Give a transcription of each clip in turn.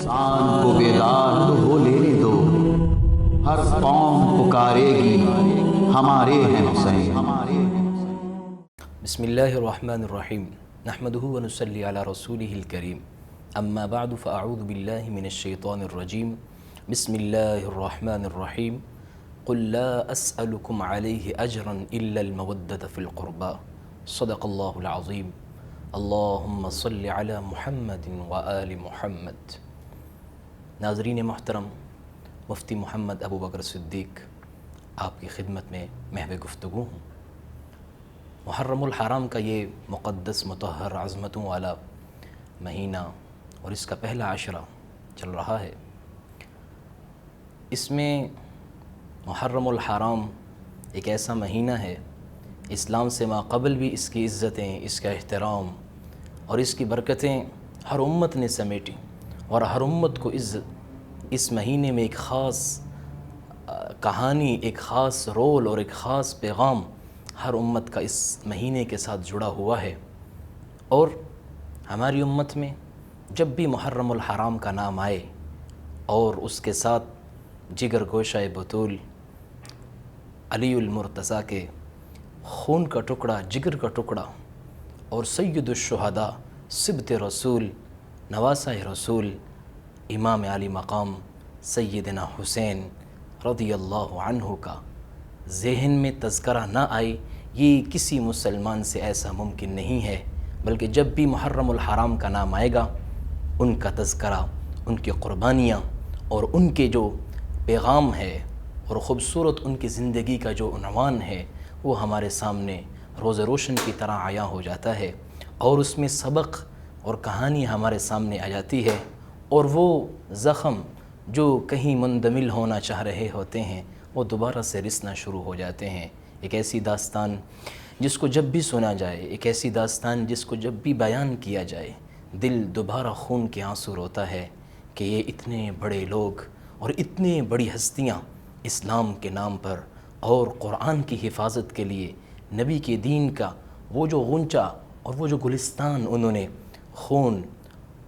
انسان کو بیدار تو ہو لینے دو، ہر قوم پکارے گی ہمارے ہیں حسین۔ بسم اللہ الرحمن الرحیم، نحمدہ ونصلی علی رسولہ الکریم، اما بعد فاعوذ باللہ من الشیطان الرجیم، بسم اللہ الرحمن الرحیم، قل لا اسألکم علیہ اجرا الا المودۃ فی القربى، صدق اللہ العظیم، اللہم صل علی محمد وآل محمد۔ ناظرین محترم، مفتی محمد ابو بکر صدیق آپ کی خدمت میں محو گفتگو ہوں۔ محرم الحرام کا یہ مقدس مطہر عظمتوں والا مہینہ اور اس کا پہلا عشرہ چل رہا ہے۔ اس میں محرم الحرام ایک ایسا مہینہ ہے، اسلام سے ماقبل بھی اس کی عزتیں، اس کا احترام اور اس کی برکتیں ہر امت نے سمیٹی، اور ہر امت کو اس مہینے میں ایک خاص کہانی، ایک خاص رول اور ایک خاص پیغام ہر امت کا اس مہینے کے ساتھ جڑا ہوا ہے۔ اور ہماری امت میں جب بھی محرم الحرام کا نام آئے اور اس کے ساتھ جگر گوشہ بطول علی المرتضیٰ کے خون کا ٹکڑا، جگر کا ٹکڑا اور سید الشہداء، سبط رسول، نواسہ رسول، امام علی مقام سیدنا حسین رضی اللہ عنہ کا ذہن میں تذکرہ نہ آئے، یہ کسی مسلمان سے ایسا ممکن نہیں ہے، بلکہ جب بھی محرم الحرام کا نام آئے گا ان کا تذکرہ، ان کی قربانیاں اور ان کے جو پیغام ہے اور خوبصورت ان کی زندگی کا جو عنوان ہے وہ ہمارے سامنے روز روشن کی طرح عیاں ہو جاتا ہے، اور اس میں سبق اور کہانی ہمارے سامنے آ جاتی ہے، اور وہ زخم جو کہیں مندمل ہونا چاہ رہے ہوتے ہیں وہ دوبارہ سے رسنا شروع ہو جاتے ہیں۔ ایک ایسی داستان جس کو جب بھی سنا جائے، ایک ایسی داستان جس کو جب بھی بیان کیا جائے دل دوبارہ خون کے آنسو روتا ہے کہ یہ اتنے بڑے لوگ اور اتنے بڑی ہستیاں اسلام کے نام پر اور قرآن کی حفاظت کے لیے نبی کے دین کا وہ جو غنچہ اور وہ جو گلستان انہوں نے خون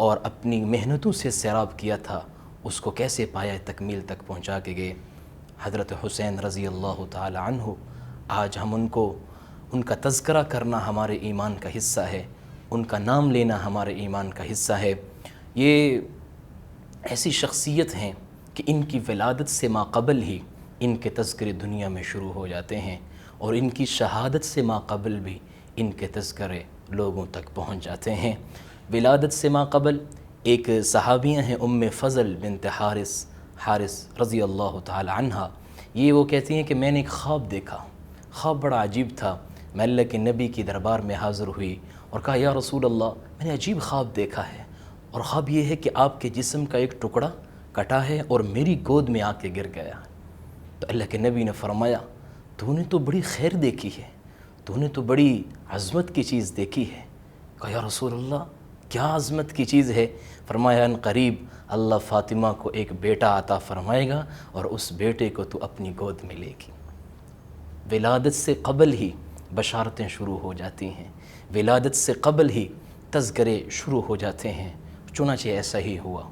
اور اپنی محنتوں سے سیراب کیا تھا اس کو کیسے پایا تکمیل تک پہنچا کے گئے۔ حضرت حسین رضی اللہ تعالی عنہ، آج ہم ان کا تذکرہ کرنا ہمارے ایمان کا حصہ ہے، ان کا نام لینا ہمارے ایمان کا حصہ ہے۔ یہ ایسی شخصیت ہیں کہ ان کی ولادت سے ماقبل ہی ان کے تذکرے دنیا میں شروع ہو جاتے ہیں، اور ان کی شہادت سے ماقبل بھی ان کے تذکرے لوگوں تک پہنچ جاتے ہیں۔ ولادت سے ماقبل ایک صحابیہ ہیں ام فضل بنت حارث رضی اللہ تعالی عنہ، یہ وہ کہتی ہیں کہ میں نے ایک خواب دیکھا، خواب بڑا عجیب تھا، میں اللہ کے نبی کی دربار میں حاضر ہوئی اور کہا یا رسول اللہ میں نے عجیب خواب دیکھا ہے، اور خواب یہ ہے کہ آپ کے جسم کا ایک ٹکڑا کٹا ہے اور میری گود میں آ کے گر گیا۔ تو اللہ کے نبی نے فرمایا تو نے تو بڑی خیر دیکھی ہے، تو نے تو بڑی عظمت کی چیز دیکھی ہے۔ کہا یا رسول اللہ کیا عظمت کی چیز ہے؟ فرمایا ان قریب اللہ فاطمہ کو ایک بیٹا عطا فرمائے گا اور اس بیٹے کو تو اپنی گود میں لے گی۔ ولادت سے قبل ہی بشارتیں شروع ہو جاتی ہیں، ولادت سے قبل ہی تذکرے شروع ہو جاتے ہیں۔ چنانچہ ایسا ہی ہوا۔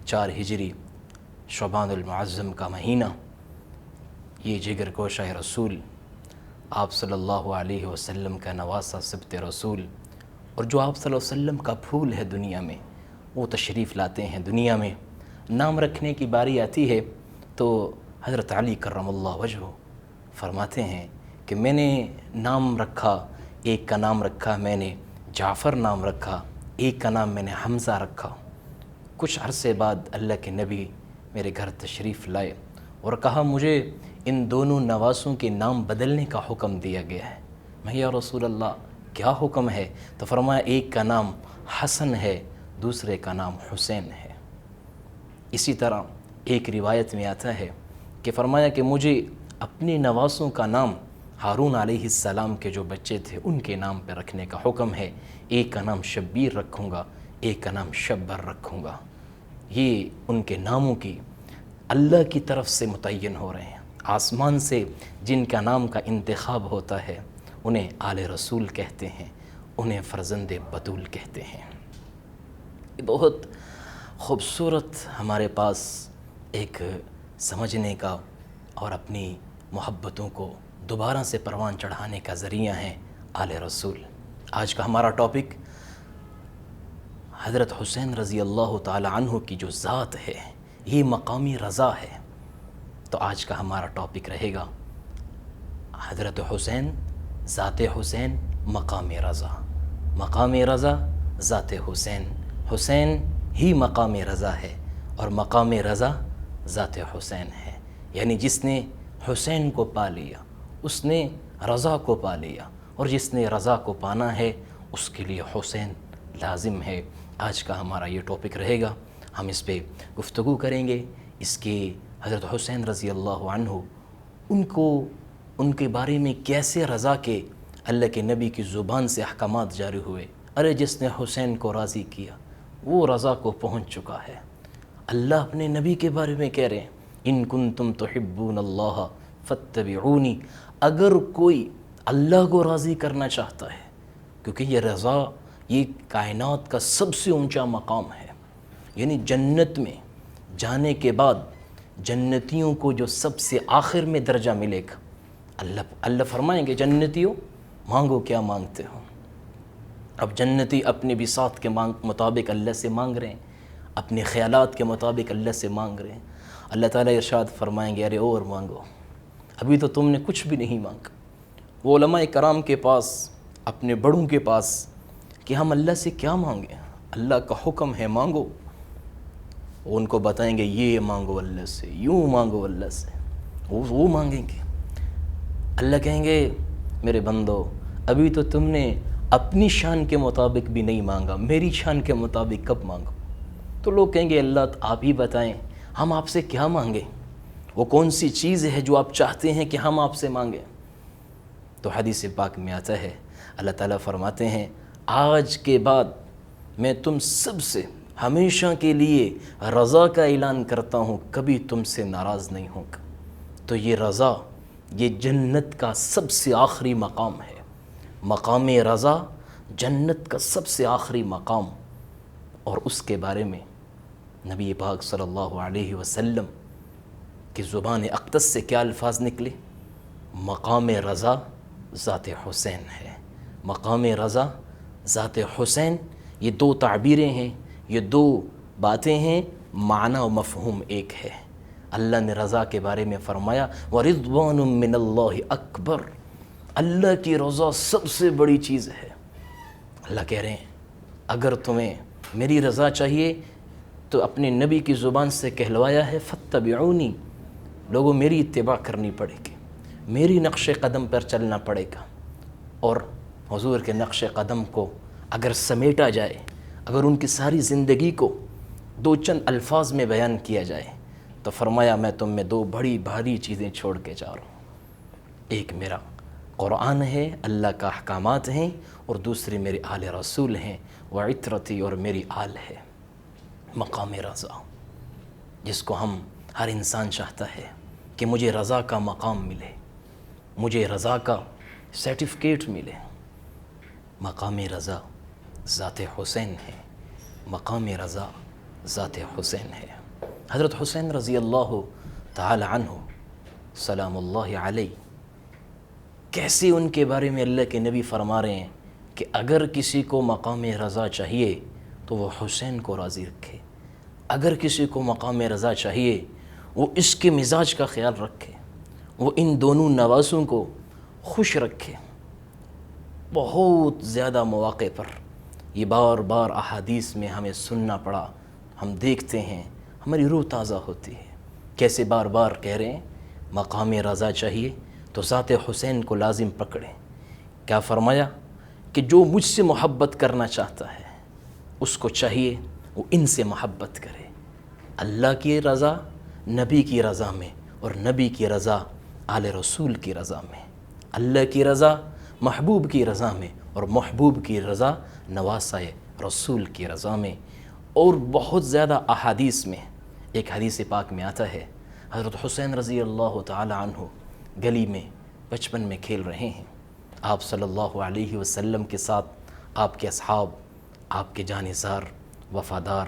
4 ہجری شعبان المعظم کا مہینہ، یہ جگر گوشہ رسول، آپ صلی اللہ علیہ وسلم کا نواسہ سبط رسول، اور جو آپ صلی اللہ علیہ وسلم کا پھول ہے دنیا میں، وہ تشریف لاتے ہیں دنیا میں۔ نام رکھنے کی باری آتی ہے تو حضرت علی کرم اللہ وجہہ فرماتے ہیں کہ میں نے نام رکھا، ایک کا نام رکھا میں نے جعفر نام رکھا، ایک کا نام میں نے حمزہ رکھا۔ کچھ عرصے بعد اللہ کے نبی میرے گھر تشریف لائے اور کہا مجھے ان دونوں نواسوں کے نام بدلنے کا حکم دیا گیا ہے۔ میں یا رسول اللہ کیا حکم ہے؟ تو فرمایا ایک کا نام حسن ہے، دوسرے کا نام حسین ہے۔ اسی طرح ایک روایت میں آتا ہے کہ فرمایا کہ مجھے اپنے نواسوں کا نام ہارون علیہ السلام کے جو بچے تھے ان کے نام پہ رکھنے کا حکم ہے، ایک کا نام شبیر رکھوں گا، ایک کا نام شبر رکھوں گا۔ یہ ان کے ناموں کی اللہ کی طرف سے متعین ہو رہے ہیں، آسمان سے جن کا نام کا انتخاب ہوتا ہے انہیں آل رسول کہتے ہیں، انہیں فرزند بطول کہتے ہیں۔ بہت خوبصورت ہمارے پاس ایک سمجھنے کا اور اپنی محبتوں کو دوبارہ سے پروان چڑھانے کا ذریعہ ہیں آل رسول۔ آج کا ہمارا ٹاپک حضرت حسین رضی اللہ تعالی عنہ کی جو ذات ہے، یہ مقامی رضا ہے۔ تو آج کا ہمارا ٹاپک رہے گا حضرت حسین، ذات حسین، مقام رضا۔ مقام رضا، ذات حسین، حسین ہی مقام رضا ہے اور مقام رضا ذات حسین ہے۔ یعنی جس نے حسین کو پا لیا اس نے رضا کو پا لیا، اور جس نے رضا کو پانا ہے اس کے لیے حسین لازم ہے۔ آج کا ہمارا یہ ٹاپک رہے گا، ہم اس پہ گفتگو کریں گے۔ اس کے حضرت حسین رضی اللہ عنہ، ان کے بارے میں کیسے رضا کے اللہ کے نبی کی زبان سے احکامات جاری ہوئے۔ ارے جس نے حسین کو راضی کیا وہ رضا کو پہنچ چکا ہے۔ اللہ اپنے نبی کے بارے میں کہہ رہے ہیں، ان کنتم تحبون اللہ فاتبعونی، اگر کوئی اللہ کو راضی کرنا چاہتا ہے، کیونکہ یہ رضا یہ کائنات کا سب سے اونچا مقام ہے۔ یعنی جنت میں جانے کے بعد جنتیوں کو جو سب سے آخر میں درجہ ملے گا، اللہ فرمائیں گے جنتیوں مانگو کیا مانگتے ہو۔ اب جنتی اپنے بساط کے مطابق اللہ سے مانگ رہے ہیں، اپنے خیالات کے مطابق اللہ سے مانگ رہے ہیں۔ اللہ تعالیٰ ارشاد فرمائیں گے ارے اور مانگو، ابھی تو تم نے کچھ بھی نہیں مانگا۔ وہ علماء کرام کے پاس، اپنے بڑوں کے پاس کہ ہم اللہ سے کیا مانگیں، اللہ کا حکم ہے مانگو، وہ ان کو بتائیں گے یہ مانگو اللہ سے، یوں مانگو اللہ سے، وہ مانگیں گے۔ اللہ کہیں گے میرے بندو ابھی تو تم نے اپنی شان کے مطابق بھی نہیں مانگا، میری شان کے مطابق کب مانگو؟ تو لوگ کہیں گے اللہ آپ ہی بتائیں ہم آپ سے کیا مانگیں، وہ کون سی چیز ہے جو آپ چاہتے ہیں کہ ہم آپ سے مانگیں؟ تو حدیث پاک میں آتا ہے، اللہ تعالیٰ فرماتے ہیں آج کے بعد میں تم سب سے ہمیشہ کے لیے رضا کا اعلان کرتا ہوں، کبھی تم سے ناراض نہیں ہوں گا۔ تو یہ رضا یہ جنت کا سب سے آخری مقام ہے۔ مقام رضا جنت کا سب سے آخری مقام، اور اس کے بارے میں نبی پاک صلی اللہ علیہ وسلم کی زبان اقدس سے کیا الفاظ نکلے؟ مقام رضا ذات حسین ہے۔ مقام رضا ذات حسین، یہ دو تعبیریں ہیں، یہ دو باتیں ہیں، معنی و مفہوم ایک ہے۔ اللہ نے رضا کے بارے میں فرمایا وَرِضْوَانٌ مِّنَ اللَّهِ اکبر، اللہ کی رضا سب سے بڑی چیز ہے۔ اللہ کہہ رہے ہیں اگر تمہیں میری رضا چاہیے تو اپنے نبی کی زبان سے کہلوایا ہے فاتبعونی، لوگوں میری اتباع کرنی پڑے گی، میری نقش قدم پر چلنا پڑے گا۔ اور حضور کے نقش قدم کو اگر سمیٹا جائے، اگر ان کی ساری زندگی کو دو چند الفاظ میں بیان کیا جائے تو فرمایا میں تم میں دو بڑی بھاری چیزیں چھوڑ کے جا رہا ہوں، ایک میرا قرآن ہے، اللہ کا احکامات ہیں، اور دوسری میری آل رسول ہیں، وعطرتی، اور میری آل ہے۔ مقام رضا جس کو ہر انسان چاہتا ہے کہ مجھے رضا کا مقام ملے، مجھے رضا کا سرٹیفکیٹ ملے۔ مقام رضا ذات حسین ہے، مقام رضا ذات حسین ہے۔ حضرت حسین رضی اللہ تعالی عنہ سلام اللہ علیہ، کیسے ان کے بارے میں اللہ کے نبی فرما رہے ہیں کہ اگر کسی کو مقام رضا چاہیے تو وہ حسین کو راضی رکھے، اگر کسی کو مقام رضا چاہیے وہ اس کے مزاج کا خیال رکھے، وہ ان دونوں نواسوں کو خوش رکھے۔ بہت زیادہ مواقع پر یہ بار بار احادیث میں ہمیں سننا پڑا، ہم دیکھتے ہیں، ہماری روح تازہ ہوتی ہے۔ کیسے بار بار کہہ رہے ہیں مقام رضا چاہیے تو ذات حسین کو لازم پکڑیں۔ کیا فرمایا کہ جو مجھ سے محبت کرنا چاہتا ہے اس کو چاہیے وہ ان سے محبت کرے۔ اللہ کی رضا نبی کی رضا میں، اور نبی کی رضا آل رسول کی رضا میں، اللہ کی رضا محبوب کی رضا میں، اور محبوب کی رضا نواسہ رسول کی رضا میں۔ اور بہت زیادہ احادیث میں، ایک حدیث پاک میں آتا ہے حضرت حسین رضی اللہ تعالی عنہ گلی میں بچپن میں کھیل رہے ہیں، آپ صلی اللہ علیہ وسلم کے ساتھ آپ کے اصحاب، آپ کے جانثار وفادار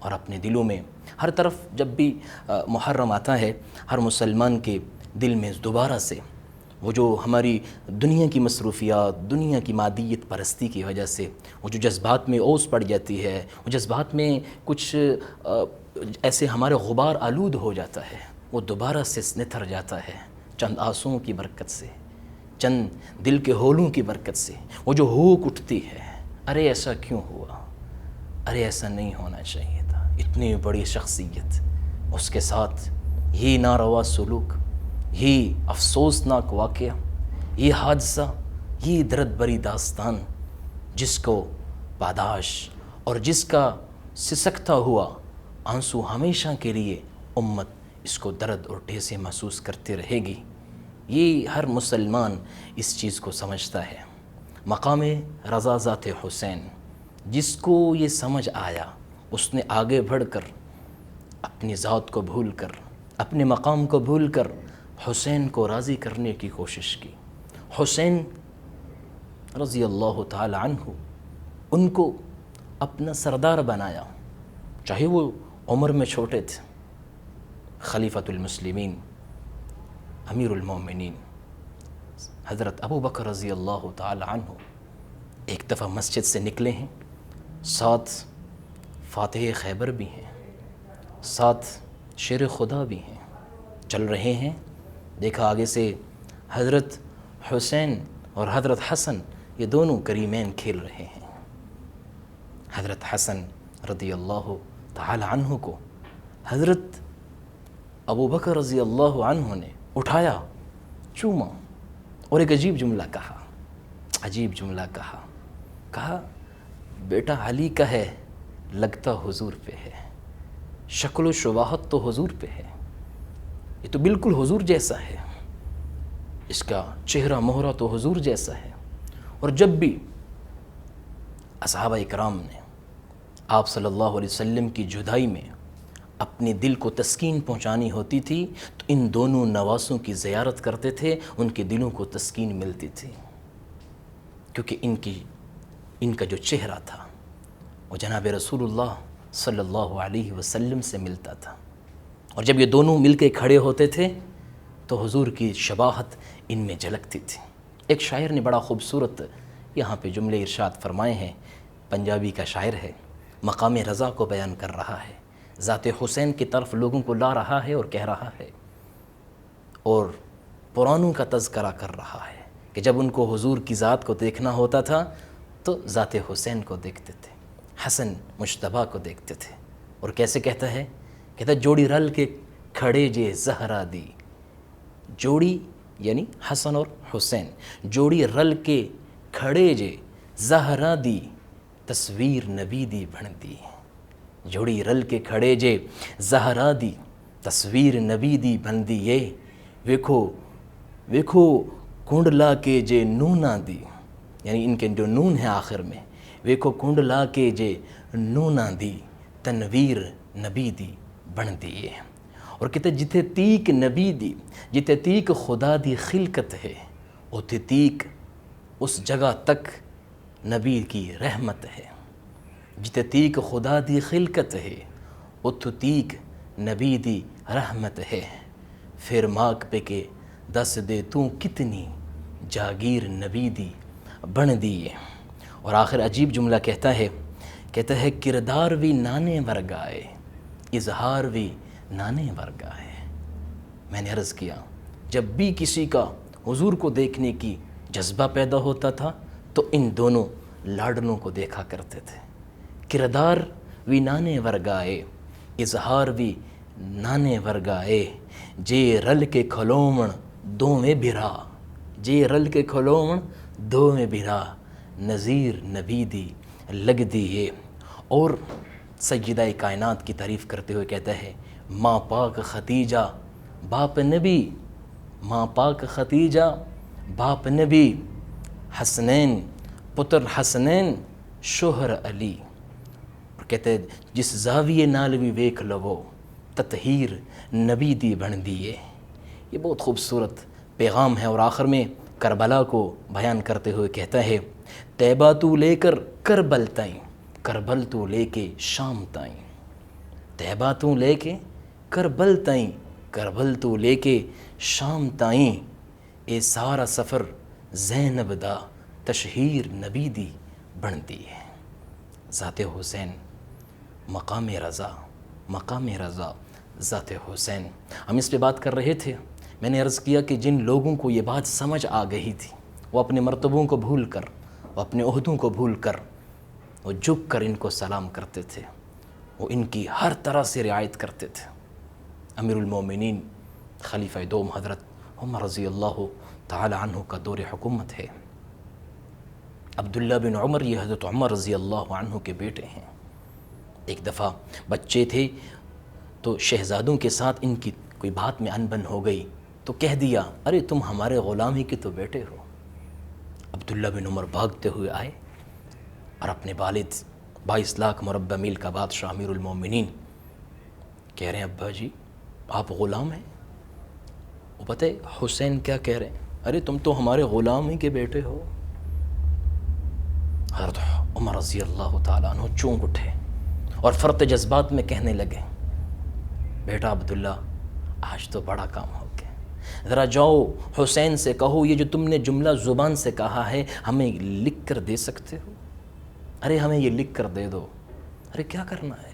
اور اپنے دلوں میں ہر طرف جب بھی محرم آتا ہے، ہر مسلمان کے دل میں دوبارہ سے وہ جو ہماری دنیا کی مصروفیات، دنیا کی مادیت پرستی کی وجہ سے وہ جو جذبات میں اوس پڑ جاتی ہے، وہ جذبات میں کچھ ایسے ہمارے غبار آلود ہو جاتا ہے، وہ دوبارہ سے نتھر جاتا ہے چند آنسوؤں کی برکت سے، چند دل کے ہولوں کی برکت سے۔ وہ جو ہوک اٹھتی ہے، ارے ایسا کیوں ہوا، ارے ایسا نہیں ہونا چاہیے تھا، اتنی بڑی شخصیت، اس کے ساتھ یہ ناروا سلوک، یہ افسوسناک واقعہ، یہ حادثہ، یہ درد بری داستان، جس کو پاداش اور جس کا سسکتا ہوا آنسو ہمیشہ کے لیے امت اس کو درد اور ٹھیسیں محسوس کرتے رہے گی۔ یہ ہر مسلمان اس چیز کو سمجھتا ہے۔ مقام رضا ذات حسین، جس کو یہ سمجھ آیا، اس نے آگے بڑھ کر اپنی ذات کو بھول کر، اپنے مقام کو بھول کر حسین کو راضی کرنے کی کوشش کی۔ حسین رضی اللہ تعالی عنہ ان کو اپنا سردار بنایا، چاہے وہ عمر میں چھوٹے تھے۔ خلیفۃ المسلمین، امیر المومنین حضرت ابو بکر رضی اللہ تعالی عنہ ایک دفعہ مسجد سے نکلے ہیں، ساتھ فاتح خیبر بھی ہیں، ساتھ شیر خدا بھی ہیں، چل رہے ہیں، دیکھا آگے سے حضرت حسین اور حضرت حسن یہ دونوں کریمین کھیل رہے ہیں۔ حضرت حسن رضی اللہ تعالی عنہ کو حضرت ابو بکر رضی اللہ عنہ نے اٹھایا، چوما اور ایک عجیب جملہ کہا بیٹا علی کا ہے، لگتا حضور پہ ہے، شکل و شباہت تو حضور پہ ہے، یہ تو بالکل حضور جیسا ہے، اس کا چہرہ مہرہ تو حضور جیسا ہے۔ اور جب بھی اصحابہ اکرام نے آپ صلی اللہ علیہ وسلم کی جدائی میں اپنے دل کو تسکین پہنچانی ہوتی تھی تو ان دونوں نواسوں کی زیارت کرتے تھے، ان کے دلوں کو تسکین ملتی تھی، کیونکہ ان کا جو چہرہ تھا وہ جناب رسول اللہ صلی اللہ علیہ وسلم سے ملتا تھا۔ اور جب یہ دونوں مل کے کھڑے ہوتے تھے تو حضور کی شباہت ان میں جھلکتی تھی۔ ایک شاعر نے بڑا خوبصورت یہاں پہ جملے ارشاد فرمائے ہیں، پنجابی کا شاعر ہے، مقام رضا کو بیان کر رہا ہے، ذات حسین کی طرف لوگوں کو لا رہا ہے اور کہہ رہا ہے، اور پرانوں کا تذکرہ کر رہا ہے کہ جب ان کو حضور کی ذات کو دیکھنا ہوتا تھا تو ذات حسین کو دیکھتے تھے، حسن مجتبیٰ کو دیکھتے تھے۔ اور کیسے کہتا ہے جوڑی رل کے کھڑے جے زہرا دی، جوڑی یعنی حسن اور حسین، جوڑی رل کے کھڑے جے زہرا دی، تصویر نبی دی بن دی، جوڑی رل کے کھڑے جے زہرا دی، تصویر نبی دی بن دی، یہ ویکھو کنڈ لا کے جے نونا دی، یعنی ان کے جو نون ہے آخر میں، ویکھو کنڈ لا کے جے نونا دی، تنویر نبی دی بن دیے۔ اور کہتے جتے تیک نبی دی، جتے تیک خدا دی خلقت ہے، اتے تیک اس جگہ تک نبی کی رحمت ہے، جتے تیک خدا دی خلقت ہے، اتو تیک نبی دی رحمت ہے، پھر ماک پہ کے دس دے تو کتنی جاگیر نبی دی بن دیے۔ اور آخر عجیب جملہ کہتا ہے کردار بھی نانے ورگائے، اظہار بھی نانے ورگائے۔ میں نے عرض کیا جب بھی کسی کا حضور کو دیکھنے کی جذبہ پیدا ہوتا تھا تو ان دونوں لاڈلوں کو دیکھا کرتے تھے۔ کردار بھی نانے ورگائے، اظہار بھی نانے ورگائے، جے رل کے کھلومن دو میں بھرا، جے رل کے کھلومن دو میں بھرا، نظیر نبی دی لگ دیے۔ اور سیدہ کائنات کی تعریف کرتے ہوئے کہتا ہے، ماں پاک ختیجہ باپ نبی، ماں پاک ختیجہ باپ نبی، حسنین پتر حسنین شوہر علی۔ اور کہتے ہیں جس زاویے نال بھی ویکھ لو تطہیر نبی دی بن دیے۔ یہ بہت خوبصورت پیغام ہے۔ اور آخر میں کربلا کو بیان کرتے ہوئے کہتا ہے، طیبہ تو لے کر کربل تائیں، کربل تو لے کے شام تائیں، طیبہ تو لے کے کربل تائیں، کربل تو لے کے شام تائیں، اے سارا سفر زینب دا تشہیر نبی دی بنتی ہے۔ ذات حسین مقام رضا، مقام رضا ذات حسین۔ ہم اس پہ بات کر رہے تھے، میں نے عرض کیا کہ جن لوگوں کو یہ بات سمجھ آ گئی تھی، وہ اپنے مرتبوں کو بھول کر، وہ اپنے عہدوں کو بھول کر، وہ جھک کر ان کو سلام کرتے تھے، وہ ان کی ہر طرح سے رعایت کرتے تھے۔ امیر المومنین خلیفہ دوم حضرت عمر رضی اللہ تعالی عنہ کا دور حکومت ہے۔ عبداللہ بن عمر یہ حضرت عمر رضی اللہ عنہ کے بیٹے ہیں۔ ایک دفعہ بچے تھے تو شہزادوں کے ساتھ ان کی کوئی بات میں انبن ہو گئی تو کہہ دیا، ارے تم ہمارے غلام ہی کے تو بیٹے ہو۔ عبداللہ بن عمر بھاگتے ہوئے آئے اور اپنے والد 22 لاکھ مربع میل کا بادشاہ امیر المومنین کہہ رہے ہیں، ابا جی آپ غلام ہیں؟ وہ پتہ ہے حسین کیا کہہ رہے ہیں، ارے تم تو ہمارے غلام ہی کے بیٹے ہو۔ حضرت عمر رضی اللہ تعالیٰ عنہ چونک اٹھے اور فرط جذبات میں کہنے لگے، بیٹا عبداللہ آج تو بڑا کام ہو گیا، ذرا جاؤ حسین سے کہو یہ جو تم نے جملہ زبان سے کہا ہے ہمیں لکھ کر دے سکتے ہو؟ ارے ہمیں یہ لکھ کر دے دو۔ ارے کیا کرنا ہے؟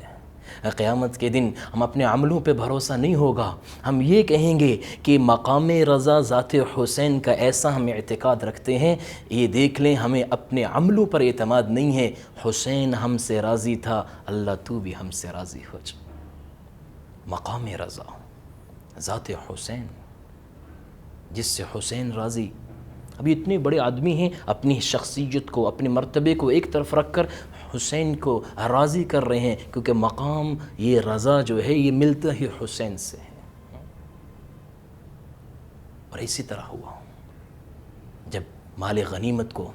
قیامت کے دن ہم اپنے عملوں پہ بھروسہ نہیں ہوگا، ہم یہ کہیں گے کہ مقام رضا ذات حسین کا ایسا ہم اعتقاد رکھتے ہیں، یہ دیکھ لیں ہمیں اپنے عملوں پر اعتماد نہیں ہے، حسین ہم سے راضی تھا، اللہ تو بھی ہم سے راضی ہو جا۔ مقام رضا ذات حسین، جس سے حسین راضی۔ ابھی اتنے بڑے آدمی ہیں، اپنی شخصیت کو، اپنے مرتبے کو ایک طرف رکھ کر حسین کو راضی کر رہے ہیں، کیونکہ مقام یہ رضا جو ہے یہ ملتا ہی حسین سے ہے۔ اور اسی طرح ہوا جب مال غنیمت کو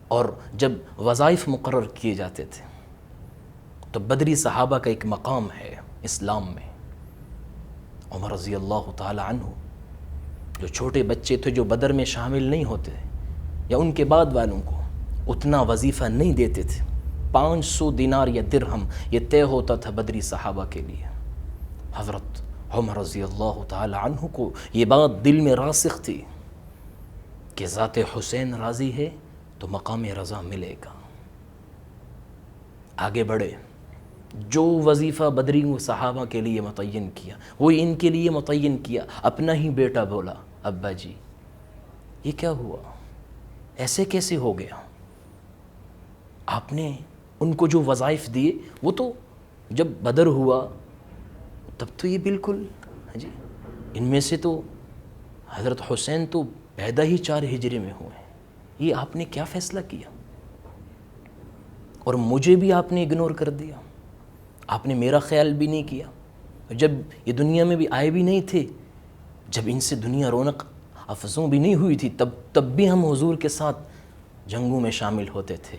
اور جب وظائف مقرر کیے جاتے تھے تو بدری صحابہ کا ایک مقام ہے اسلام میں۔ عمر رضی اللہ تعالی عنہ جو چھوٹے بچے تھے جو بدر میں شامل نہیں ہوتے یا ان کے بعد والوں کو اتنا وظیفہ نہیں دیتے تھے، 500 دینار یا درہم یہ طے ہوتا تھا بدری صحابہ کے لیے۔ حضرت عمر رضی اللہ تعالی عنہ کو یہ بات دل میں راسخ تھی کہ ذات حسین راضی ہے تو مقام رضا ملے گا۔ آگے بڑھے، جو وظیفہ بدری صحابہ کے لیے متعین کیا وہ ان کے لیے متعین کیا۔ اپنا ہی بیٹا بولا، ابا جی یہ کیا ہوا، ایسے کیسے ہو گیا؟ آپ نے ان کو جو وظائف دیے وہ تو جب بدر ہوا تب تو یہ بالکل جی ان میں سے تو حضرت حسین تو پیدا ہی 4 ہجری میں ہوئے ہیں، یہ آپ نے کیا فیصلہ کیا؟ اور مجھے بھی آپ نے اگنور کر دیا، آپ نے میرا خیال بھی نہیں کیا۔ جب یہ دنیا میں بھی آئے بھی نہیں تھے، جب ان سے دنیا رونق افزوں بھی نہیں ہوئی تھی، تب بھی ہم حضور کے ساتھ جنگوں میں شامل ہوتے تھے۔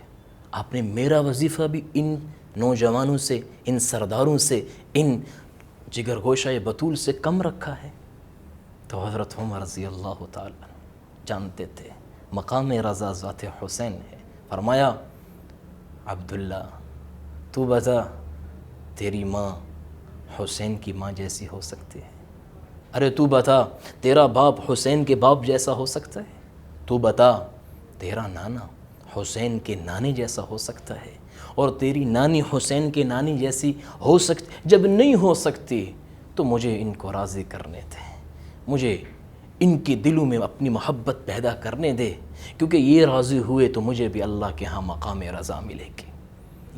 آپ نے میرا وظیفہ بھی ان نوجوانوں سے، ان سرداروں سے، ان جگر گوشہ بطول سے کم رکھا ہے؟ تو حضرت عمر رضی اللہ تعالیٰ جانتے تھے مقام رضا ذات حسین ہے۔ فرمایا، عبداللہ تو بتا تیری ماں حسین کی ماں جیسی ہو سکتی ہے؟ ارے تو بتا تیرا باپ حسین کے باپ جیسا ہو سکتا ہے؟ تو بتا تیرا نانا حسین کے نانے جیسا ہو سکتا ہے؟ اور تیری نانی حسین کے نانی جیسی ہو سکتی؟ جب نہیں ہو سکتی تو مجھے ان کو راضی کرنے دے، مجھے ان کے دلوں میں اپنی محبت پیدا کرنے دے، کیونکہ یہ راضی ہوئے تو مجھے بھی اللہ کے ہاں مقام رضا ملے گی۔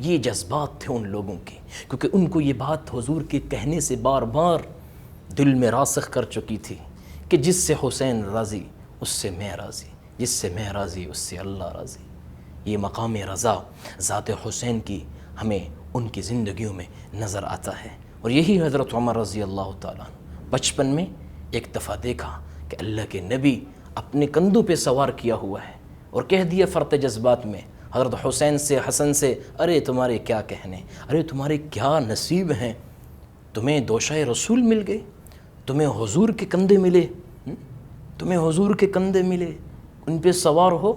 یہ جذبات تھے ان لوگوں کے، کیونکہ ان کو یہ بات حضور کے کہنے سے بار بار دل میں راسخ کر چکی تھی کہ جس سے حسین راضی اس سے میں راضی، جس سے میں راضی اس سے اللہ راضی۔ یہ مقام رضا ذات حسین کی ہمیں ان کی زندگیوں میں نظر آتا ہے۔ اور یہی حضرت عمر رضی اللہ تعالیٰ بچپن میں ایک دفعہ دیکھا کہ اللہ کے نبی اپنے کندھوں پہ سوار کیا ہوا ہے اور کہہ دیا فرط جذبات میں حضرت حسین سے، حسن سے، ارے تمہارے کیا کہنے، ارے تمہارے کیا نصیب ہیں، تمہیں دوشائے رسول مل گئے، تمہیں حضور کے کندھے ملے، تمہیں حضور کے کندھے ملے، ان پہ سوار ہو،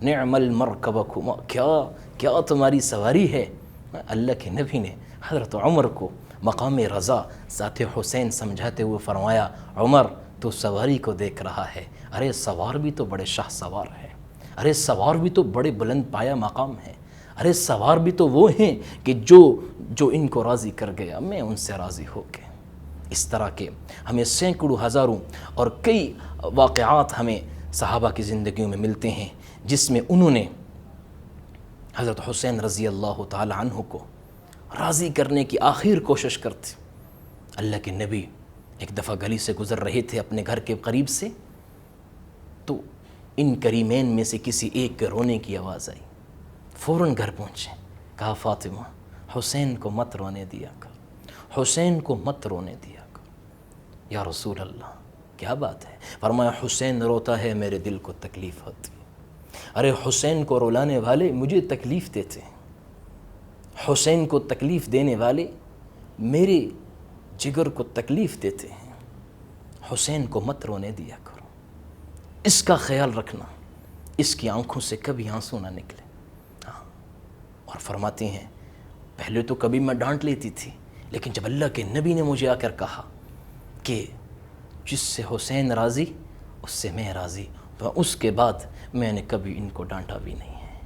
نعم المرکبکما، کیا تمہاری سواری ہے۔ اللہ کے نبی نے حضرت عمر کو مقام رضا ذات حسین سمجھاتے ہوئے فرمایا عمر تو سواری کو دیکھ رہا ہے، ارے سوار بھی تو بڑے شاہ سوار ہیں، ارے سوار بھی تو بڑے بلند پایا مقام ہے، ارے سوار بھی تو وہ ہیں کہ جو ان کو راضی کر گیا میں ان سے راضی ہو کے۔ اس طرح کے ہمیں سینکڑوں ہزاروں اور کئی واقعات ہمیں صحابہ کی زندگیوں میں ملتے ہیں جس میں انہوں نے حضرت حسین رضی اللہ تعالی عنہ کو راضی کرنے کی آخر کوشش کرتے۔ اللہ کے نبی ایک دفعہ گلی سے گزر رہے تھے اپنے گھر کے قریب سے، تو ان کریمین میں سے کسی ایک کے رونے کی آواز آئی، فوراً گھر پہنچے، کہا فاطمہ حسین کو مت رونے دیا کر، حسین کو مت رونے دیا کر۔ یا رسول اللہ کیا بات ہے؟ فرمایا حسین روتا ہے میرے دل کو تکلیف ہوتی ہے۔ ارے حسین کو رلانے والے مجھے تکلیف دیتے ہیں، حسین کو تکلیف دینے والے میرے جگر کو تکلیف دیتے ہیں، حسین کو مت رونے دیا کرو، اس کا خیال رکھنا، اس کی آنکھوں سے کبھی آنسو نہ نکلے۔ اور فرماتے ہیں پہلے تو کبھی میں ڈانٹ لیتی تھی، لیکن جب اللہ کے نبی نے مجھے آ کر کہا کہ جس سے حسین راضی اس سے میں راضی، تو اس کے بعد میں نے کبھی ان کو ڈانٹا بھی نہیں ہے۔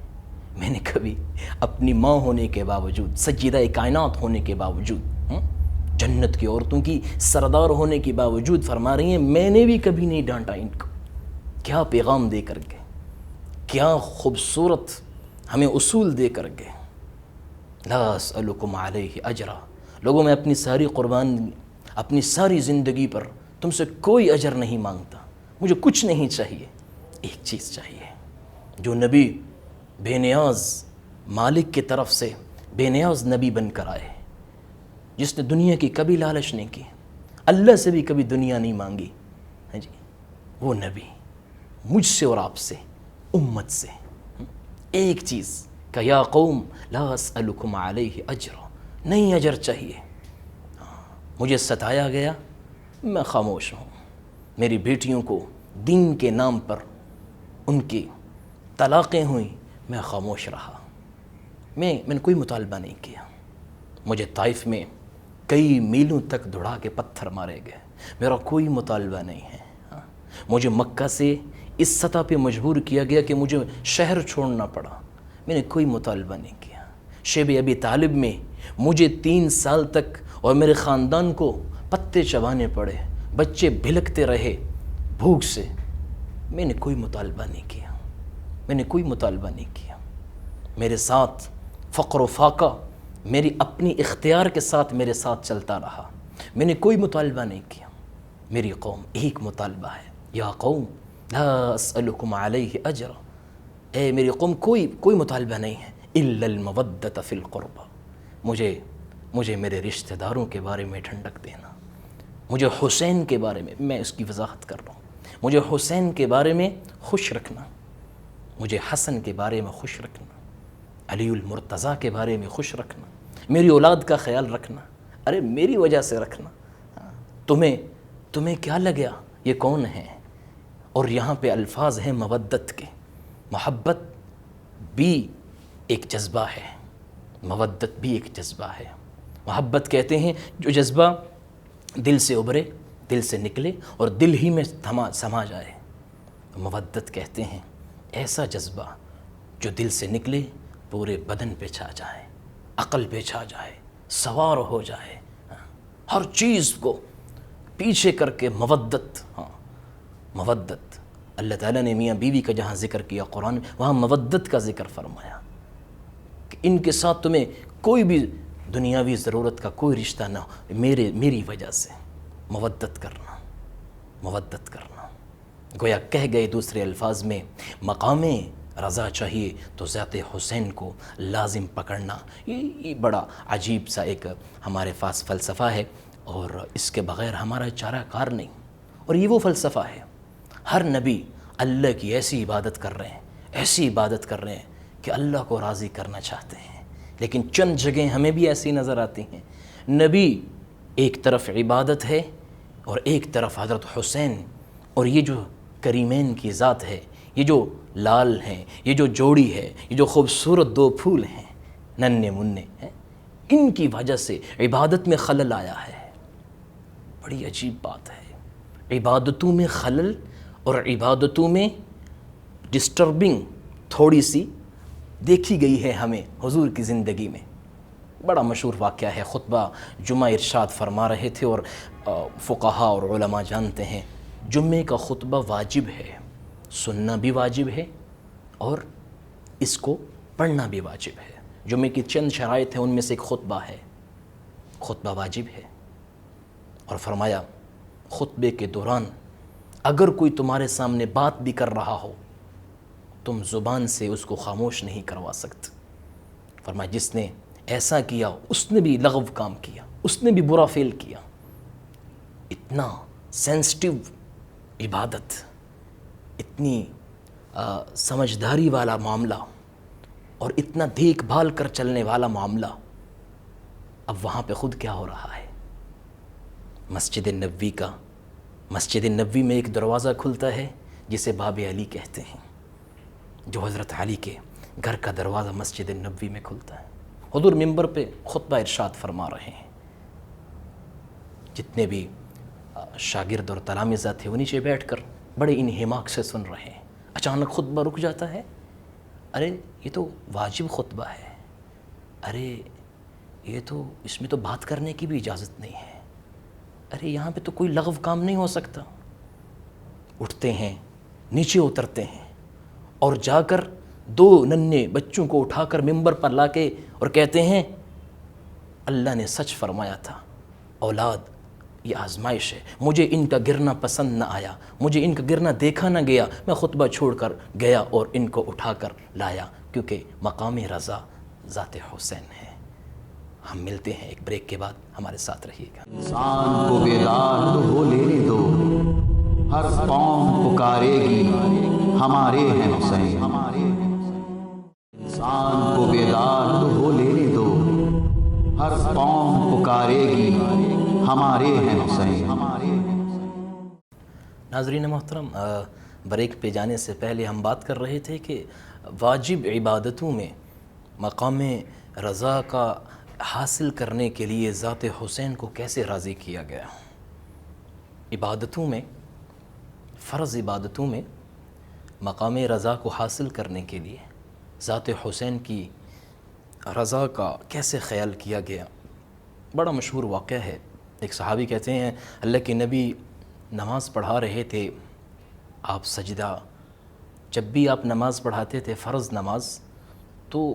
میں نے کبھی اپنی ماں ہونے کے باوجود، سجیدہ کائنات ہونے کے باوجود، جنت کی عورتوں کی سردار ہونے کے باوجود فرما رہی ہیں میں نے بھی کبھی نہیں ڈانٹا ان کو۔ کیا پیغام دے کر گئے، کیا خوبصورت ہمیں اصول دے کر گئے۔ لا اسألکم علیہ اجرا، لوگوں میں اپنی ساری قربانی، اپنی ساری زندگی پر تم سے کوئی اجر نہیں مانگتا، مجھے کچھ نہیں چاہیے، ایک چیز چاہیے۔ جو نبی بے نیاز مالک کی طرف سے بے نیاز نبی بن کر آئے، جس نے دنیا کی کبھی لالچ نہیں کی، اللہ سے بھی کبھی دنیا نہیں مانگی، ہے جی، وہ نبی مجھ سے اور آپ سے، امت سے ایک چیز کہ یا قوم لا اسألکم علیہ اجرا، نہیں اجر چاہیے۔ مجھے ستایا گیا میں خاموش ہوں، میری بیٹیوں کو دین کے نام پر ان کی طلاقیں ہوئیں میں خاموش رہا، میں نے کوئی مطالبہ نہیں کیا۔ مجھے طائف میں کئی میلوں تک دوڑا کے پتھر مارے گئے، میرا کوئی مطالبہ نہیں ہے۔ مجھے مکہ سے اس سطح پہ مجبور کیا گیا کہ مجھے شہر چھوڑنا پڑا، میں نے کوئی مطالبہ نہیں کیا۔ شیب ابی طالب میں مجھے 3 سال تک اور میرے خاندان کو پتے چبانے پڑے، بچے بھلکتے رہے بھوک سے، میں نے کوئی مطالبہ نہیں کیا، میں نے کوئی مطالبہ نہیں کیا۔ میرے ساتھ فقر و فاقہ میری اپنی اختیار کے ساتھ میرے ساتھ چلتا رہا، میں نے کوئی مطالبہ نہیں کیا۔ میری قوم ایک مطالبہ ہے، یا قوم لا اسألکم علیہ اجرا، اے میری قوم کوئی مطالبہ نہیں ہے، الا المودۃ فی القربہ، مجھے میرے رشتہ داروں کے بارے میں ٹھنڈک دینا، مجھے حسین کے بارے میں اس کی وضاحت کر رہا ہوں، مجھے حسین کے بارے میں خوش رکھنا، مجھے حسن کے بارے میں خوش رکھنا، علی المرتضیٰ کے بارے میں خوش رکھنا، میری اولاد کا خیال رکھنا، ارے میری وجہ سے رکھنا۔ تمہیں کیا لگیا یہ کون ہے؟ اور یہاں پہ الفاظ ہیں مودت کے، محبت بھی ایک جذبہ ہے، مودت بھی ایک جذبہ ہے۔ محبت کہتے ہیں جو جذبہ دل سے ابھرے، دل سے نکلے اور دل ہی میں سما جائے۔ مودت کہتے ہیں ایسا جذبہ جو دل سے نکلے پورے بدن پہ چھا جائے، عقل پہ چھا جائے، سوار ہو جائے، ہر چیز کو پیچھے کر کے مودت۔ مودت اللہ تعالیٰ نے میاں بیوی کا جہاں ذکر کیا قرآن میں، وہاں مودت کا ذکر فرمایا کہ ان کے ساتھ تمہیں کوئی بھی دنیاوی ضرورت کا کوئی رشتہ نہ ہو، میری وجہ سے مودت کرنا، مودت کرنا۔ گویا کہہ گئے دوسرے الفاظ میں مقام رضا چاہیے تو ذات حسین کو لازم پکڑنا۔ یہ بڑا عجیب سا ایک ہمارے پاس فلسفہ ہے، اور اس کے بغیر ہمارا چارہ کار نہیں۔ اور یہ وہ فلسفہ ہے، ہر نبی اللہ کی ایسی عبادت کر رہے ہیں، ایسی عبادت کر رہے ہیں کہ اللہ کو راضی کرنا چاہتے ہیں، لیکن چند جگہیں ہمیں بھی ایسی نظر آتی ہیں۔ نبی ایک طرف عبادت ہے اور ایک طرف حضرت حسین، اور یہ جو کریمین کی ذات ہے، یہ جو لال ہیں، یہ جو جوڑی ہے، یہ جو خوبصورت 2 پھول ہیں ننھے منھے ہیں، ان کی وجہ سے عبادت میں خلل آیا ہے۔ بڑی عجیب بات ہے، عبادتوں میں خلل اور عبادتوں میں ڈسٹربنگ تھوڑی سی دیکھی گئی ہے ہمیں حضور کی زندگی میں۔ بڑا مشہور واقعہ ہے، خطبہ جمعہ ارشاد فرما رہے تھے، اور فقہاء اور علماء جانتے ہیں جمعے کا خطبہ واجب ہے، سننا بھی واجب ہے اور اس کو پڑھنا بھی واجب ہے۔ جمعے کی چند شرائط ہیں، ان میں سے ایک خطبہ ہے، خطبہ واجب ہے۔ اور فرمایا خطبے کے دوران اگر کوئی تمہارے سامنے بات بھی کر رہا ہو تم زبان سے اس کو خاموش نہیں کروا سکتے۔ فرمایا جس نے ایسا کیا اس نے بھی لغو کام کیا، اس نے بھی برا فعل کیا۔ اتنا سینسٹیو عبادت، اتنی سمجھداری والا معاملہ اور اتنا دیکھ بھال کر چلنے والا معاملہ، اب وہاں پہ خود کیا ہو رہا ہے؟ مسجد نبوی میں ایک دروازہ کھلتا ہے جسے باب علی کہتے ہیں، جو حضرت علی کے گھر کا دروازہ مسجد نبوی میں کھلتا ہے۔ حضور منبر پہ خطبہ ارشاد فرما رہے ہیں، جتنے بھی شاگرد اور تلامذہ تھے وہ نیچے بیٹھ کر بڑے انہماک سے سن رہے ہیں۔ اچانک خطبہ رک جاتا ہے، ارے یہ تو واجب خطبہ ہے، ارے یہ تو اس میں تو بات کرنے کی بھی اجازت نہیں ہے، ارے یہاں پہ تو کوئی لغو کام نہیں ہو سکتا۔ اٹھتے ہیں، نیچے اترتے ہیں اور جا کر دو ننھے بچوں کو اٹھا کر منبر پر لا کے اور کہتے ہیں اللہ نے سچ فرمایا تھا، اولاد یہ آزمائش ہے، مجھے ان کا گرنا پسند نہ آیا، مجھے ان کا گرنا دیکھا نہ گیا، میں خطبہ چھوڑ کر گیا اور ان کو اٹھا کر لایا، کیونکہ مقام رضا ذات حسین ہے۔ ہم ملتے ہیں ایک بریک کے بعد، ہمارے ساتھ رہیے گا۔ انسان کو بیدار تو ہو لینے دو، ہر قوم پکارے گی ہمارے ہیں حسین۔ انسان کو بیدار تو ہو لینے دو، ہر قوم پکارے گی ہمارے ہیں حسین۔ ناظرین محترم، بریک پہ جانے سے پہلے ہم بات کر رہے تھے کہ واجب عبادتوں میں مقام رضا کا حاصل کرنے کے لیے ذات حسین کو کیسے راضی کیا گیا۔ عبادتوں میں، فرض عبادتوں میں مقام رضا کو حاصل کرنے کے لیے ذات حسین کی رضا کا کیسے خیال کیا گیا۔ بڑا مشہور واقعہ ہے، ایک صحابی کہتے ہیں اللہ کے نبی نماز پڑھا رہے تھے، آپ سجدہ، جب بھی آپ نماز پڑھاتے تھے فرض نماز، تو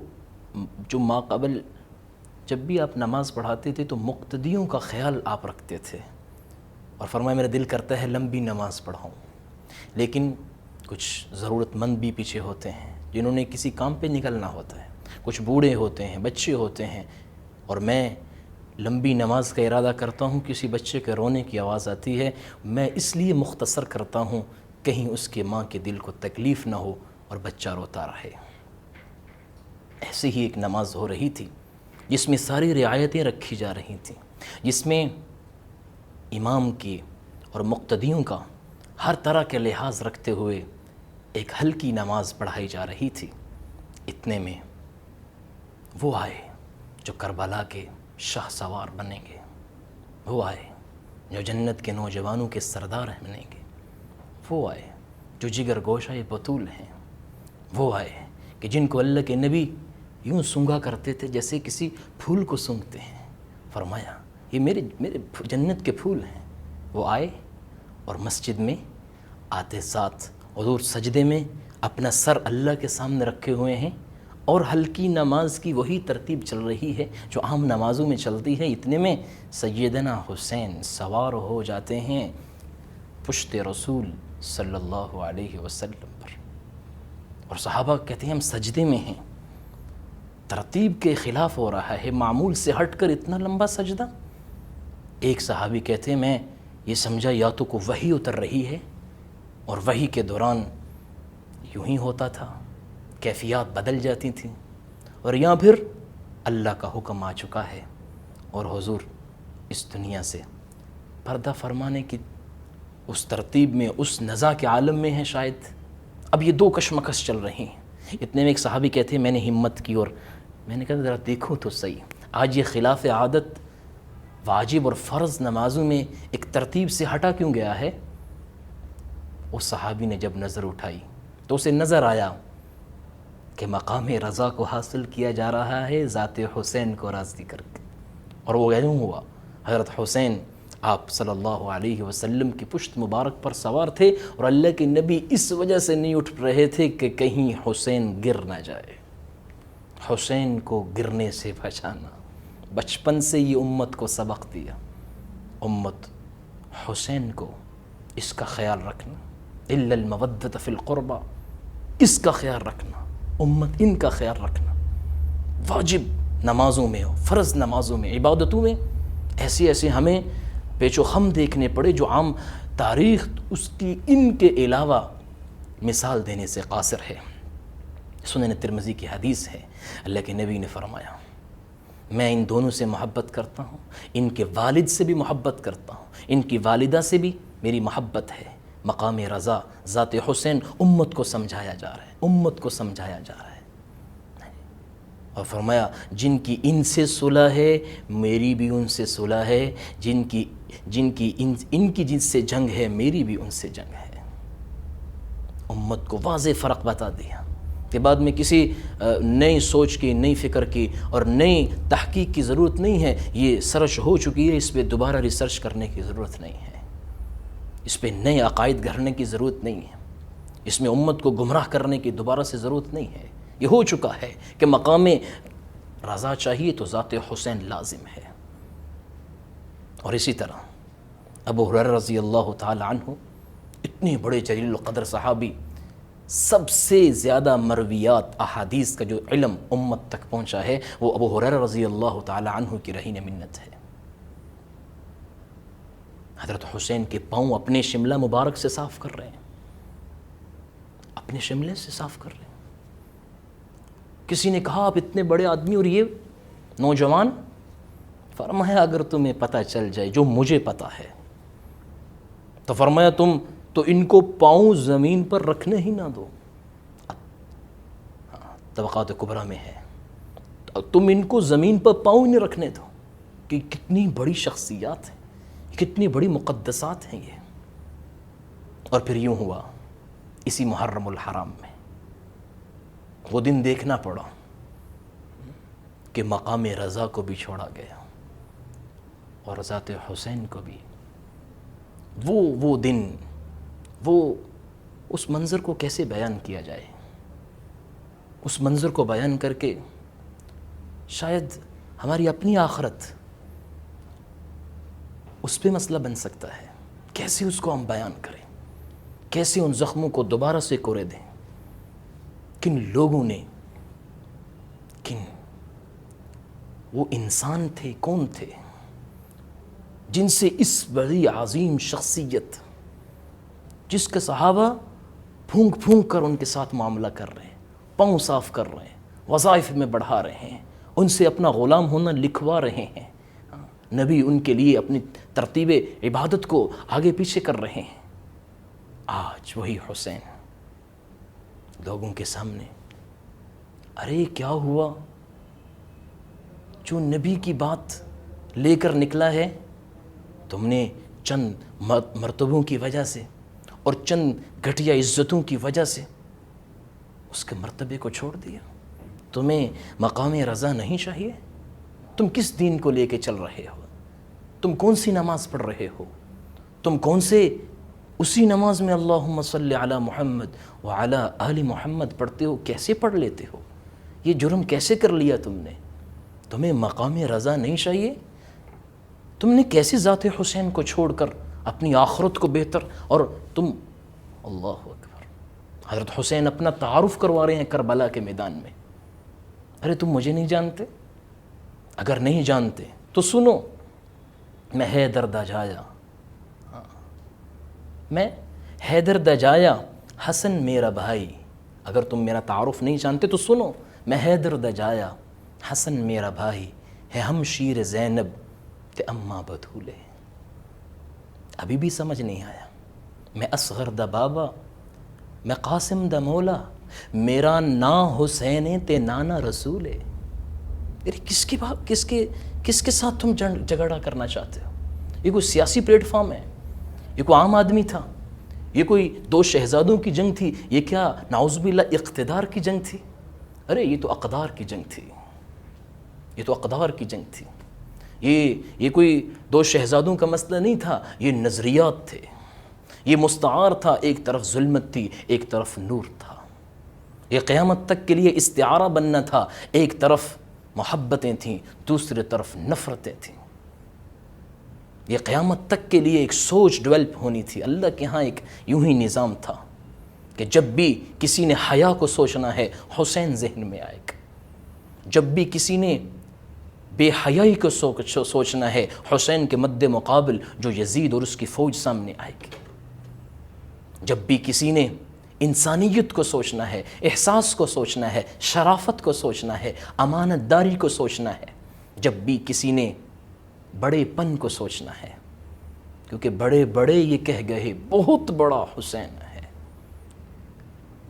جو ماقبل جب بھی آپ نماز پڑھاتے تھے تو مقتدیوں کا خیال آپ رکھتے تھے، اور فرمایا میرا دل کرتا ہے لمبی نماز پڑھاؤں، لیکن کچھ ضرورت مند بھی پیچھے ہوتے ہیں جنہوں نے کسی کام پہ نکلنا ہوتا ہے، کچھ بوڑھے ہوتے ہیں، بچے ہوتے ہیں، اور میں لمبی نماز کا ارادہ کرتا ہوں، کسی بچے کے رونے کی آواز آتی ہے، میں اس لیے مختصر کرتا ہوں کہیں اس کے ماں کے دل کو تکلیف نہ ہو اور بچہ روتا رہے۔ ایسی ہی ایک نماز ہو رہی تھی جس میں ساری رعایتیں رکھی جا رہی تھیں، جس میں امام کی اور مقتدیوں کا ہر طرح کے لحاظ رکھتے ہوئے ایک ہلکی نماز پڑھائی جا رہی تھی۔ اتنے میں وہ آئے جو کربلا کے شاہ سوار بنیں گے، وہ آئے جو جنت کے نوجوانوں کے سردار بنیں گے، وہ آئے جو جگر گوشہ بطول ہیں، وہ آئے کہ جن کو اللہ کے نبی یوں سونگا کرتے تھے جیسے کسی پھول کو سونگتے ہیں۔ فرمایا یہ میرے جنت کے پھول ہیں۔ وہ آئے اور مسجد میں آتے ساتھ حضور سجدے میں اپنا سر اللہ کے سامنے رکھے ہوئے ہیں، اور ہلکی نماز کی وہی ترتیب چل رہی ہے جو عام نمازوں میں چلتی ہے۔ اتنے میں سیدنا حسین سوار ہو جاتے ہیں پشت رسول صلی اللہ علیہ وسلم پر، اور صحابہ کہتے ہیں ہم سجدے میں ہیں، ترتیب کے خلاف ہو رہا ہے، معمول سے ہٹ کر اتنا لمبا سجدہ۔ ایک صحابی کہتے ہیں میں یہ سمجھا یا تو کو وحی اتر رہی ہے، اور وحی کے دوران یوں ہی ہوتا تھا، کیفیات بدل جاتی تھیں، اور یا پھر اللہ کا حکم آ چکا ہے اور حضور اس دنیا سے پردہ فرمانے کی اس ترتیب میں، اس نزا کے عالم میں ہے شاید۔ اب یہ دو کشمکش چل رہی ہیں۔ اتنے میں ایک صحابی کہتے ہیں میں نے ہمت کی اور میں نے کہا ذرا دیکھو تو صحیح، آج یہ خلاف عادت واجب اور فرض نمازوں میں ایک ترتیب سے ہٹا کیوں گیا ہے؟ اس صحابی نے جب نظر اٹھائی تو اسے نظر آیا کہ مقام رضا کو حاصل کیا جا رہا ہے ذات حسین کو راضی کر کے، اور وہ یوں ہوا۔ حضرت حسین آپ صلی اللہ علیہ وسلم کی پشت مبارک پر سوار تھے، اور اللہ کے نبی اس وجہ سے نہیں اٹھ رہے تھے کہ کہیں حسین گر نہ جائے، حسین کو گرنے سے بچانا۔ بچپن سے یہ امت کو سبق دیا، امت حسین کو اس کا خیال رکھنا، الا المودۃ فی القربہ، اس کا خیال رکھنا، امت ان کا خیال رکھنا۔ واجب نمازوں میں ہو، فرض نمازوں میں، عبادتوں میں ایسے ایسے ہمیں پیچ و خم دیکھنے پڑے جو عام تاریخ اس کی ان کے علاوہ مثال دینے سے قاصر ہے۔ سنن ترمذی کی حدیث ہے، اللہ کے نبی نے فرمایا میں ان دونوں سے محبت کرتا ہوں، ان کے والد سے بھی محبت کرتا ہوں، ان کی والدہ سے بھی میری محبت ہے۔ مقام رضا ذات حسین امت کو سمجھایا جا رہا ہے، امت کو سمجھایا جا رہا ہے۔ اور فرمایا جن کی ان سے صلح ہے میری بھی ان سے صلح ہے، ان کی جن سے جنگ ہے میری بھی ان سے جنگ ہے۔ امت کو واضح فرق بتا دیا کہ بعد میں کسی نئی سوچ کی، نئی فکر کی اور نئی تحقیق کی ضرورت نہیں ہے، یہ سرچ ہو چکی ہے، اس پہ دوبارہ ریسرچ کرنے کی ضرورت نہیں ہے، اس پہ نئے عقائد گھڑنے کی ضرورت نہیں ہے، اس میں امت کو گمراہ کرنے کی دوبارہ سے ضرورت نہیں ہے۔ یہ ہو چکا ہے کہ مقام رضا چاہیے تو ذات حسین لازم ہے۔ اور اسی طرح ابو ہریرہ رضی اللہ تعالی عنہ، اتنے بڑے جلیل القدر صحابی، سب سے زیادہ مرویات احادیث کا جو علم امت تک پہنچا ہے وہ ابو ہریرہ رضی اللہ تعالی عنہ کی رہین منت ہے۔ حضرت حسین کے پاؤں اپنے شملہ مبارک سے صاف کر رہے ہیں، اپنے شملے سے صاف کر رہے ہیں۔ کسی نے کہا آپ اتنے بڑے آدمی اور یہ نوجوان؟ فرمایا اگر تمہیں پتہ چل جائے جو مجھے پتہ ہے تو فرمایا تم تو ان کو پاؤں زمین پر رکھنے ہی نہ دو۔ طبقات کبریٰ میں ہے، تم ان کو زمین پر پاؤں نہیں رکھنے دو، کہ کتنی بڑی شخصیات ہیں، کتنی بڑی مقدسات ہیں یہ۔ اور پھر یوں ہوا اسی محرم الحرام میں وہ دن دیکھنا پڑا کہ مقام رضا کو بھی چھوڑا گیا اور ذات حسین کو بھی۔ وہ دن، وہ اس منظر کو کیسے بیان کیا جائے؟ اس منظر کو بیان کر کے شاید ہماری اپنی آخرت اس پہ مسئلہ بن سکتا ہے۔ کیسے اس کو ہم بیان کریں، کیسے ان زخموں کو دوبارہ سے کوڑے دیں؟ کن لوگوں نے، وہ انسان تھے، کون تھے جن سے اس بڑی عظیم شخصیت، جس کے صحابہ پھونک پھونک کر ان کے ساتھ معاملہ کر رہے ہیں، پاؤں صاف کر رہے ہیں، وظائف میں بڑھا رہے ہیں، ان سے اپنا غلام ہونا لکھوا رہے ہیں، نبی ان کے لیے اپنی ترتیب عبادت کو آگے پیچھے کر رہے ہیں۔ آج وہی حسین لوگوں کے سامنے، ارے کیا ہوا؟ جو نبی کی بات لے کر نکلا ہے تم نے چند مرتبوں کی وجہ سے اور چند گھٹیا عزتوں کی وجہ سے اس کے مرتبے کو چھوڑ دیا۔ تمہیں مقام رضا نہیں چاہیے؟ تم کس دین کو لے کے چل رہے ہو؟ تم کون سی نماز پڑھ رہے ہو؟ تم کون سے اسی نماز میں اللہم صلی علی محمد وعلی آل محمد پڑھتے ہو؟ کیسے پڑھ لیتے ہو؟ یہ جرم کیسے کر لیا تم نے؟ تمہیں مقام رضا نہیں چاہیے؟ تم نے کیسے ذات حسین کو چھوڑ کر اپنی آخرت کو بہتر، اور تم اللہ اکبر، حضرت حسین اپنا تعارف کروا رہے ہیں کربلا کے میدان میں۔ ارے تم مجھے نہیں جانتے؟ اگر نہیں جانتے تو سنو، میں حیدر دجایا، میں حیدر دجایا، حسن میرا بھائی۔ اگر تم میرا تعارف نہیں جانتے تو سنو، میں حیدر دجایا، حسن میرا بھائی ہے، ہم شیر زینب تے اماں بتولے۔ ابھی بھی سمجھ نہیں آیا؟ میں اصغر دا بابا، میں قاسم دا مولا، میرا نا حسین تے نانا رسول ہے۔ یعنی کس کے ساتھ تم جھگڑا کرنا چاہتے ہو؟ یہ کوئی سیاسی پلیٹ فارم ہے؟ یہ کوئی عام آدمی تھا؟ یہ کوئی دو شہزادوں کی جنگ تھی؟ یہ کیا نعوذ باللہ اقتدار کی جنگ تھی؟ ارے یہ تو اقدار کی جنگ تھی، یہ تو اقدار کی جنگ تھی۔ یہ کوئی دو شہزادوں کا مسئلہ نہیں تھا، یہ نظریات تھے، یہ مستعار تھا، ایک طرف ظلمت تھی، ایک طرف نور تھا۔ یہ قیامت تک کے لیے استعارہ بننا تھا، ایک طرف محبتیں تھیں، دوسری طرف نفرتیں تھیں۔ یہ قیامت تک کے لیے ایک سوچ ڈیولپ ہونی تھی۔ اللہ کے ہاں ایک یوں ہی نظام تھا کہ جب بھی کسی نے حیا کو سوچنا ہے حسین ذہن میں آئے گا، جب بھی کسی نے بے حیائی کو سوچنا ہے حسین کے مد مقابل جو یزید اور اس کی فوج سامنے آئے گی، جب بھی کسی نے انسانیت کو سوچنا ہے، احساس کو سوچنا ہے، شرافت کو سوچنا ہے، امانت داری کو سوچنا ہے، جب بھی کسی نے بڑے پن کو سوچنا ہے، کیونکہ بڑے یہ کہہ گئے بہت بڑا حسین ہے،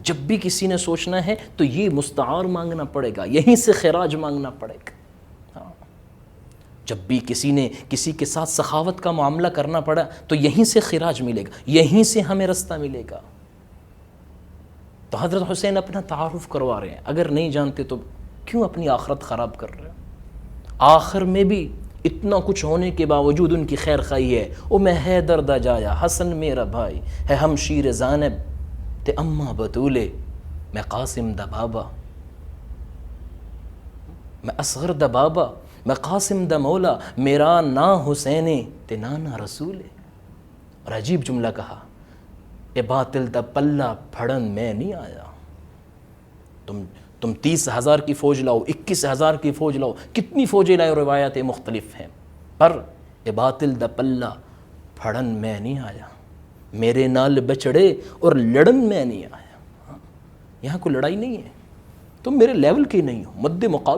جب بھی کسی نے سوچنا ہے تو یہ مستعار مانگنا پڑے گا، یہیں سے خراج مانگنا پڑے گا۔ جب بھی کسی نے کسی کے ساتھ سخاوت کا معاملہ کرنا پڑا تو یہیں سے خراج ملے گا، یہیں سے ہمیں رستہ ملے گا۔ تو حضرت حسین اپنا تعارف کروا رہے ہیں، اگر نہیں جانتے تو کیوں اپنی آخرت خراب کر رہے ہیں؟ آخر میں بھی اتنا کچھ ہونے کے باوجود ان کی خیر خواہی ہے، او میں حیدر دا جایا، حسن میرا بھائی ہے، ہمشیر زینب تے اماں بطولے، میں قاسم دا بابا، میں اصغر دا بابا، میں قاسم دا مولا، میرا نا حسینے تے نانا رسولے۔ اور عجیب جملہ کہا، اے باطل دا پلہ پھڑن میں نہیں آیا۔ تم 30,000 کی فوج لاؤ، 21,000 کی فوج لاؤ، کتنی فوجیں لائے، روایتیں مختلف ہیں، پر اے باطل دا پلہ پھڑن میں نہیں آیا، میرے نال بچڑے اور لڑن میں نہیں آیا۔ یہاں کوئی لڑائی نہیں ہے، تم میرے لیول کے نہیں ہو، مد مقابل